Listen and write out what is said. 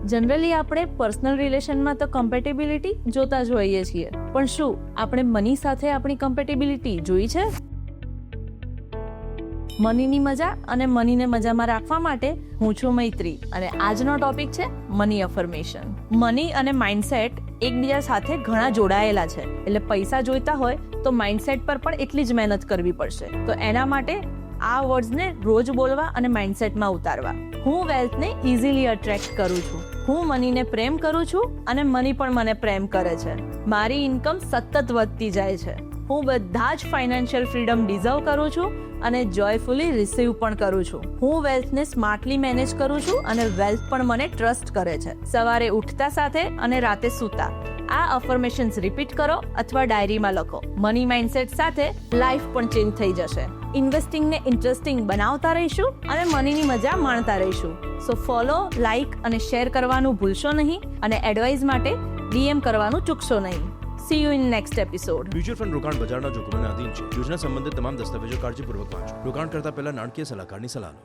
Generally આપણે personal રિલેશનમાં તો કમ્પેટેબિલિટી જોતા જ હોઈએ છીએ, પણ શું આપણે મની સાથે આપણી કમ્પેટેબિલિટી જોઈ છે? મનીની મજા અને મનીને મજામાં રાખવા માટે હું છું મૈત્રી અને આજનો ટોપિક છે મની અફર્મેશન. મની અને માઇન્ડસેટ એકબીજા સાથે ઘણા જોડાયેલા છે, એટલે પૈસા જોઈતા હોય તો માઇન્ડસેટ પર પણ એટલી જ મહેનત કરવી પડશે. તો એના માટે આ વર્ડ્સને રોજ બોલવા અને માઇન્ડસેટમાં ઉતારવા. હું વેલ્થને ઇઝીલી અટ્રેક્ટ કરું છું. હું મનીને પ્રેમ કરું છું અને મની પણ મને પ્રેમ કરે છે. મારી ઇન્કમ સતત વધતી જાય છે. હું બધા જ ફાઇનાન્શિયલ ફ્રીડમ ડિઝર્વ કરું છું અને જોયફુલી રિસીવ પણ કરું છું. હું વેલ્થને સ્માર્ટલી મેનેજ કરું છું અને વેલ્થ પણ મને ટ્રસ્ટ કરે છે. સવારે ઉઠતા સાથે અને રાતે સૂતા આ અફર્મેશન્સ રિપીટ કરો અથવા ડાયરીમાં લખો. મની માઇન્ડસેટ સાથે લાઈફ પણ ચેન્જ થઈ જશે. ઇન્વેસ્ટિંગને ઇન્ટરેસ્ટિંગ બનાવતા રહીશું અને મનીની મજા માણતા રહીશું. સો ફોલો, લાઇક અને શેર કરવાનું ભૂલશો નહીં અને એડવાઇસ માટે DM કરવાનું ચૂકશો નહીં. See you in next episode. Mutual fund રોકાણ બજારના જોખમોને આધીન છે. યોજના સંબંધિત તમામ દસ્તાવેજો કાળજીપૂર્વક વાંચો. રોકાણ કરતા પહેલા નાણાકીય સલાહકારની સલાહ લો.